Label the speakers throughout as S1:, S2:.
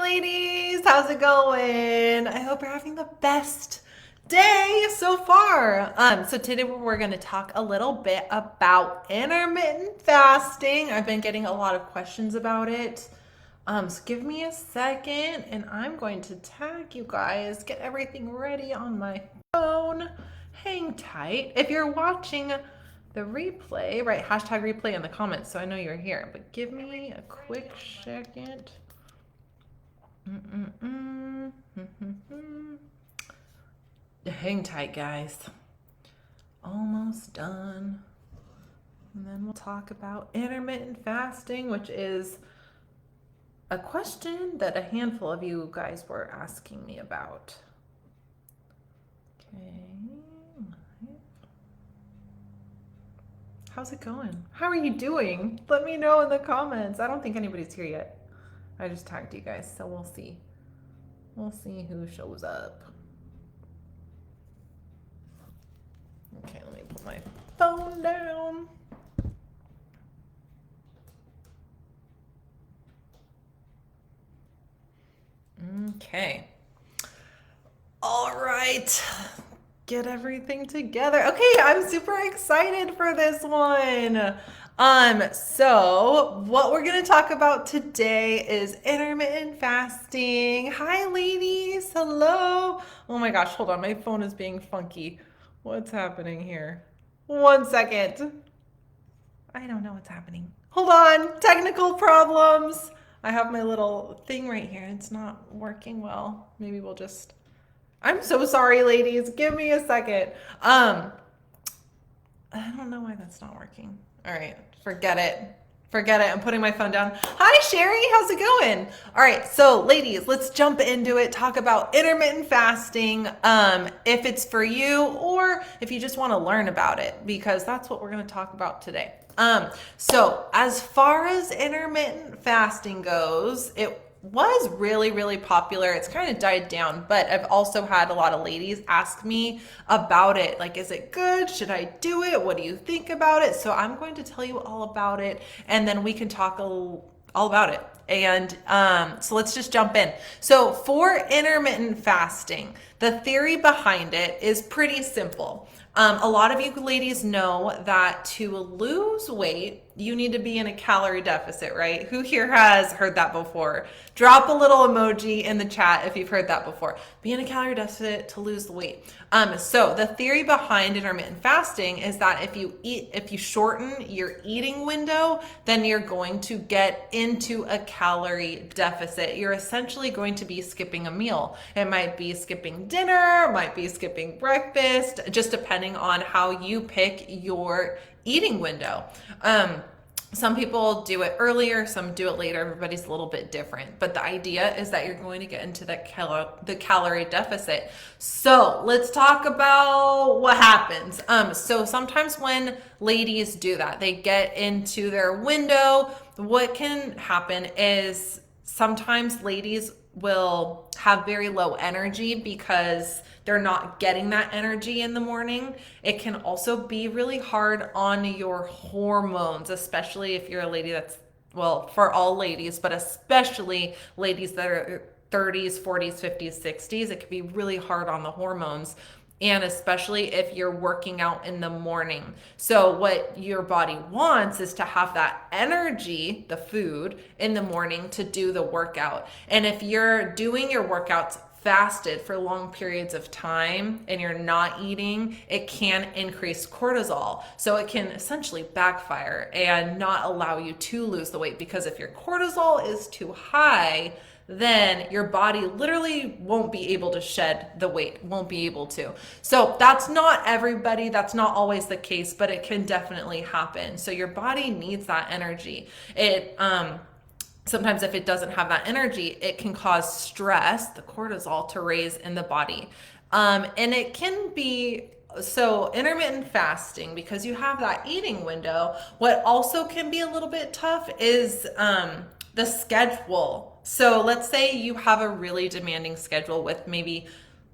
S1: ladies, how's it going? I hope you're having the best day so far. So today we're going to talk a little bit about intermittent fasting. I've been getting a lot of questions about it. So give me a second and I'm going to tag you guys, get everything ready on my phone. Hang tight. If you're watching the replay, right, hashtag replay in the comments so I know you're here, but give me a quick second. Hang tight, guys. Almost done. And then we'll talk about intermittent fasting, which is a question that a handful of you guys were asking me about. Okay. How's it going? How are you doing? Let me know in the comments. I don't think anybody's here yet. I just tagged you guys, so we'll see. We'll see who shows up. Okay, let me put my phone down. Okay. All right. Get everything together. Okay, I'm super excited for this one. So what we're gonna talk about today is intermittent fasting. Hi ladies, hello. Oh my gosh, hold on, my phone is being funky. What's happening here? 1 second. I don't know what's happening. Hold on, technical problems. I have my little thing right here. It's not working well. Maybe we'll just, I'm so sorry ladies, give me a second. I don't know why that's not working. All right, forget it. Forget it. I'm putting my phone down. Hi, Sherry. How's it going? All right, so ladies, let's jump into it. Talk about intermittent fasting, if it's for you or if you just want to learn about it, because that's what we're going to talk about today. So as far as intermittent fasting goes, it was really, really popular. It's kind of died down, but I've also had a lot of ladies ask me about it. Like, is it good? Should I do it? What do you think about it? So I'm going to tell you all about it, and then we can talk all about it. And so let's just jump in. So for intermittent fasting, the theory behind it is pretty simple. A lot of you ladies know that to lose weight, you need to be in a calorie deficit, right? Who here has heard that before? Drop a little emoji in the chat if you've heard that before. Be in a calorie deficit to lose the weight. So the theory behind intermittent fasting is that if you shorten your eating window, then you're going to get into a calorie deficit. You're essentially going to be skipping a meal. It might be skipping dinner, might be skipping breakfast, just depending on how you pick your eating window. Some people do it earlier, some do it later. Everybody's a little bit different, but the idea is that you're going to get into the calorie deficit. So let's talk about what happens. So sometimes when ladies do that, they get into their window. What can happen is sometimes ladies will have very low energy because they're not getting that energy in the morning. It can also be really hard on your hormones, especially if you're a lady that's, well, for all ladies, but especially ladies that are 30s, 40s, 50s, 60s. It can be really hard on the hormones. And especially if you're working out in the morning. So what your body wants is to have that energy, the food, in the morning to do the workout. And if you're doing your workouts fasted for long periods of time and you're not eating, it can increase cortisol. So it can essentially backfire and not allow you to lose the weight, because if your cortisol is too high, then your body literally won't be able to shed the weight, won't be able to. So that's not everybody, that's not always the case, but it can definitely happen. So your body needs that energy. Sometimes if it doesn't have that energy, it can cause stress, the cortisol, to raise in the body. And it can be, so intermittent fasting, because you have that eating window, what also can be a little bit tough is the schedule. So let's say you have a really demanding schedule with maybe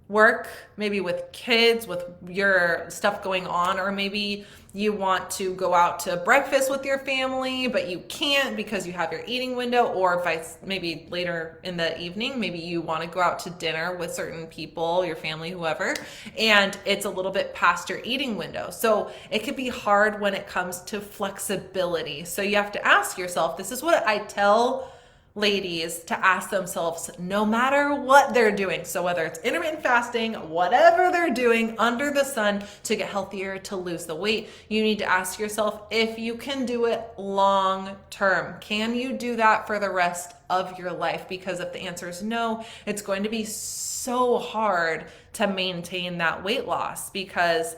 S1: work, maybe with kids, with your stuff going on, or maybe you want to go out to breakfast with your family, but you can't because you have your eating window, or maybe later in the evening, maybe you want to go out to dinner with certain people, your family, whoever, and it's a little bit past your eating window. So it could be hard when it comes to flexibility. So you have to ask yourself, this is what I tell ladies to ask themselves no matter what they're doing. So whether it's intermittent fasting, whatever they're doing under the sun to get healthier, to lose the weight, you need to ask yourself if you can do it long term. Can you do that for the rest of your life? Because if the answer is no, it's going to be so hard to maintain that weight loss, because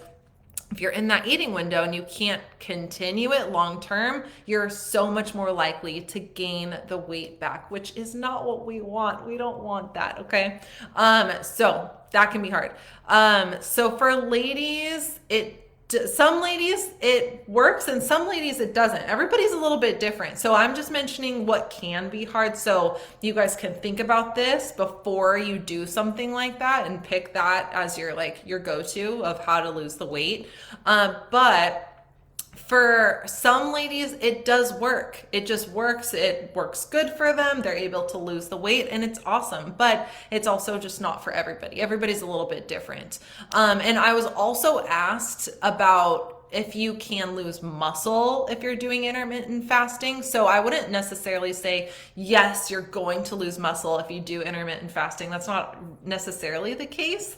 S1: if you're in that eating window and you can't continue it long term, you're so much more likely to gain the weight back, which is not what we want. We don't want that, okay? So that can be hard. So for ladies, some ladies it works and some ladies it doesn't. Everybody's a little bit different. So I'm just mentioning what can be hard, so you guys can think about this before you do something like that and pick that as your go-to of how to lose the weight. But for some ladies, it does work. It just works. It works good for them. They're able to lose the weight and it's awesome, but it's also just not for everybody. Everybody's a little bit different. And I was also asked about if you can lose muscle if you're doing intermittent fasting. So I wouldn't necessarily say, yes, you're going to lose muscle if you do intermittent fasting. That's not necessarily the case.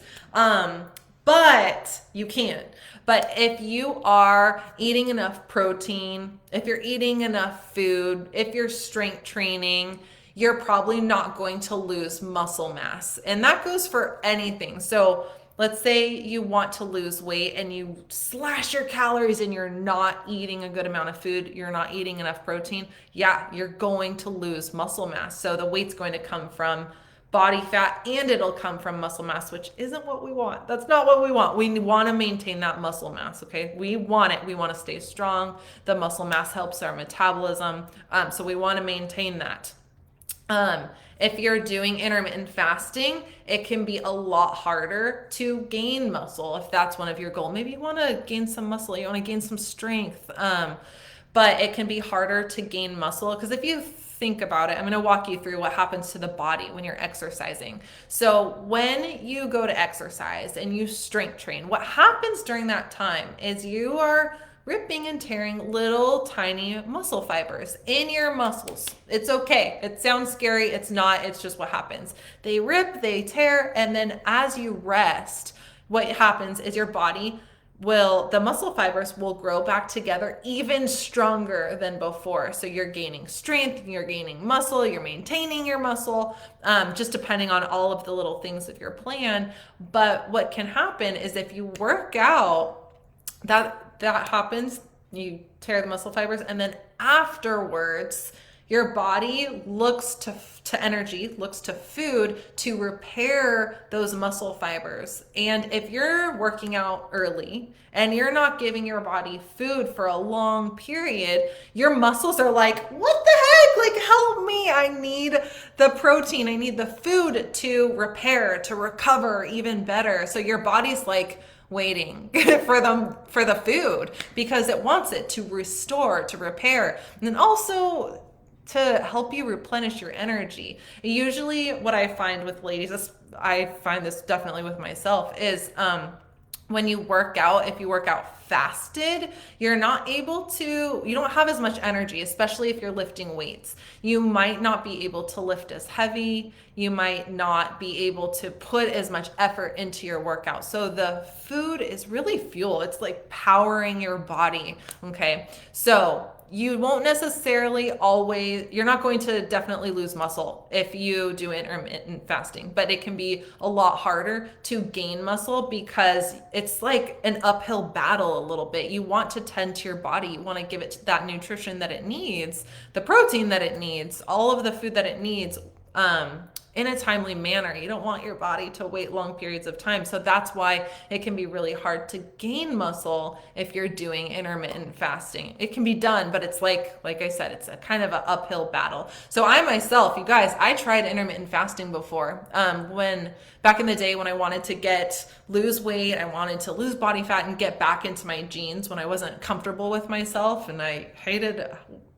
S1: But you can. But if you are eating enough protein, if you're eating enough food, if you're strength training, you're probably not going to lose muscle mass. And that goes for anything. So let's say you want to lose weight and you slash your calories and you're not eating a good amount of food, you're not eating enough protein. Yeah, you're going to lose muscle mass. So the weight's going to come from body fat and it'll come from muscle mass, which isn't what we want. That's not what we want. We want to maintain that muscle mass, okay? We want it. We want to stay strong. The muscle mass helps our metabolism. So we want to maintain that. If you're doing intermittent fasting, it can be a lot harder to gain muscle if that's one of your goals. Maybe you want to gain some muscle, you want to gain some strength, but it can be harder to gain muscle because if you think about it, I'm going to walk you through what happens to the body when you're exercising. So when you go to exercise and you strength train, what happens during that time is you are ripping and tearing little tiny muscle fibers in your muscles. It's okay. It sounds scary. It's not. It's just what happens. They rip, they tear, and then as you rest, what happens is your body the muscle fibers will grow back together even stronger than before. So you're gaining strength, you're gaining muscle, you're maintaining your muscle, just depending on all of the little things of your plan. But what can happen is if you work out, that happens, you tear the muscle fibers, and then afterwards, your body looks to energy, looks to food to repair those muscle fibers. And if you're working out early and you're not giving your body food for a long period, your muscles are like, what the heck? Like, help me. I need the protein. I need the food to repair, to recover even better. So your body's like waiting for the food because it wants it to restore, to repair. And then also to help you replenish your energy. Usually what I find with ladies, I find this definitely with myself, is when you work out, if you work out fasted, you don't have as much energy, especially if you're lifting weights. You might not be able to lift as heavy. You might not be able to put as much effort into your workout. So the food is really fuel. It's like powering your body, okay? So you won't necessarily you're not going to definitely lose muscle if you do intermittent fasting, but it can be a lot harder to gain muscle because it's like an uphill battle a little bit. You want to tend to your body. You want to give it that nutrition that it needs, the protein that it needs, all of the food that it needs, in a timely manner. You don't want your body to wait long periods of time. So that's why it can be really hard to gain muscle if you're doing intermittent fasting. It can be done, but it's like I said, it's a kind of an uphill battle. So I myself, you guys, I tried intermittent fasting before. When back in the day when I wanted to lose weight, I wanted to lose body fat and get back into my jeans when I wasn't comfortable with myself and I hated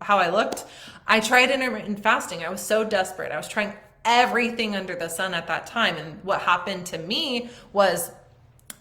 S1: how I looked. I tried intermittent fasting. I was so desperate. I was trying everything under the sun at that time. And what happened to me was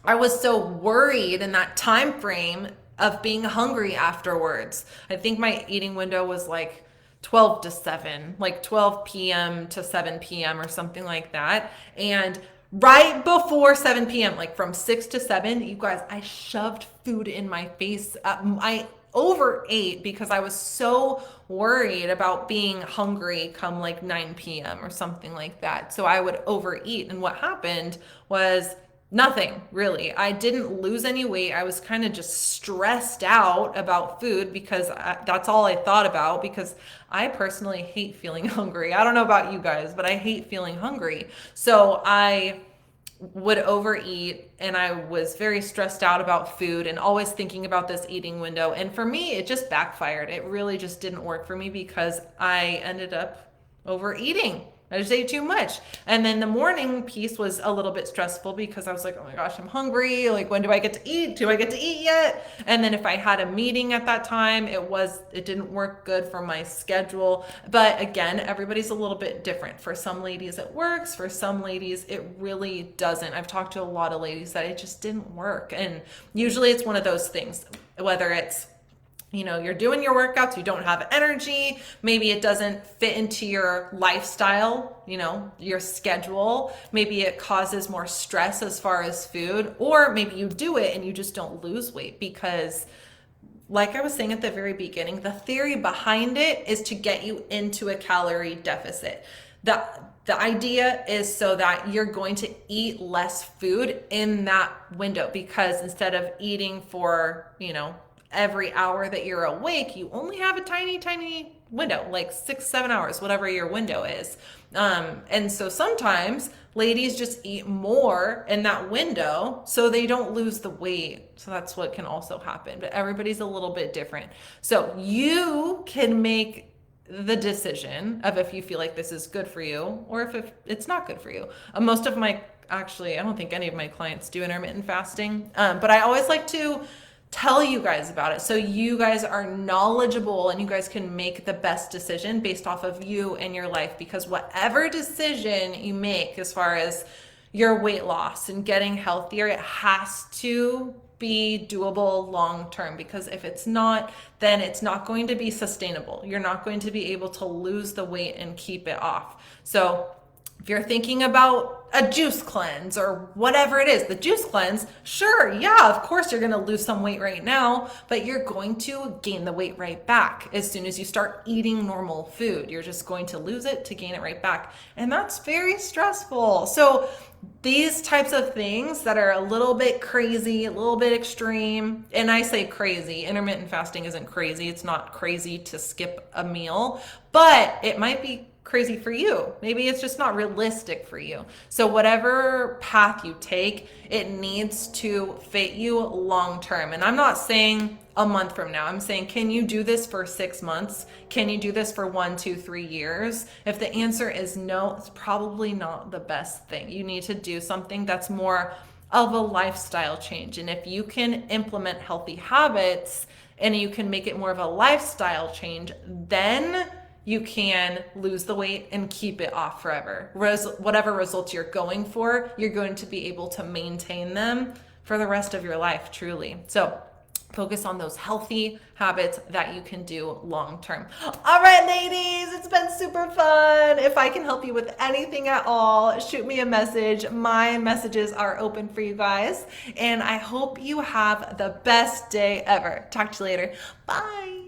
S1: I was so worried in that time frame of being hungry afterwards. I think my eating window was like 12 to 7, like 12 p.m. to 7 p.m. or something like that. And right before 7 p.m., like from 6 to 7, you guys, I shoved food in my face. I overate because I was so worried about being hungry come like 9 p.m. or something like that. So I would overeat. And what happened was nothing really. I didn't lose any weight. I was kind of just stressed out about food because that's all I thought about, because I personally hate feeling hungry. I don't know about you guys, but I hate feeling hungry. So I would overeat and I was very stressed out about food and always thinking about this eating window. And for me, it just backfired. It really just didn't work for me because I ended up overeating. I just ate too much. And then the morning piece was a little bit stressful because I was like, oh my gosh, I'm hungry. Like, when do I get to eat? Do I get to eat yet? And then if I had a meeting at that time, it didn't work good for my schedule. But again, everybody's a little bit different. For some ladies, it works. For some ladies, it really doesn't. I've talked to a lot of ladies that it just didn't work. And usually it's one of those things, whether it's you're doing your workouts, you don't have energy, maybe it doesn't fit into your lifestyle, your schedule, maybe it causes more stress as far as food, or maybe you do it and you just don't lose weight because, like I was saying at the very beginning, the theory behind it is to get you into a calorie deficit. The idea is so that you're going to eat less food in that window, because instead of eating for, every hour that you're awake, you only have a tiny window, like 6-7 hours, whatever your window is. And so sometimes ladies just eat more in that window so they don't lose the weight. So that's what can also happen, but everybody's a little bit different. So you can make the decision of if you feel like this is good for you or if it's not good for you. Actually, I don't think any of my clients do intermittent fasting, but I always like to tell you guys about it so you guys are knowledgeable and you guys can make the best decision based off of you and your life, because whatever decision you make as far as your weight loss and getting healthier, it has to be doable long term, because if it's not, then it's not going to be sustainable. You're not going to be able to lose the weight and keep it off. So if you're thinking about a juice cleanse or whatever it is, the juice cleanse, sure, yeah, of course you're going to lose some weight right now, but you're going to gain the weight right back as soon as you start eating normal food. You're just going to lose it to gain it right back. And that's very stressful. So these types of things that are a little bit crazy, a little bit extreme, and I say crazy, intermittent fasting isn't crazy. It's not crazy to skip a meal, but it might be crazy for you. Maybe it's just not realistic for you. So whatever path you take, it needs to fit you long term. And I'm not saying a month from now. I'm saying, can you do this for 6 months? Can you do this for 1, 2, 3 years? If the answer is no, it's probably not the best thing. You need to do something that's more of a lifestyle change. And if you can implement healthy habits and you can make it more of a lifestyle change, then you can lose the weight and keep it off forever. Whatever results you're going for, you're going to be able to maintain them for the rest of your life, truly. So focus on those healthy habits that you can do long term. All right, ladies, it's been super fun. If I can help you with anything at all, shoot me a message. My messages are open for you guys. And I hope you have the best day ever. Talk to you later. Bye.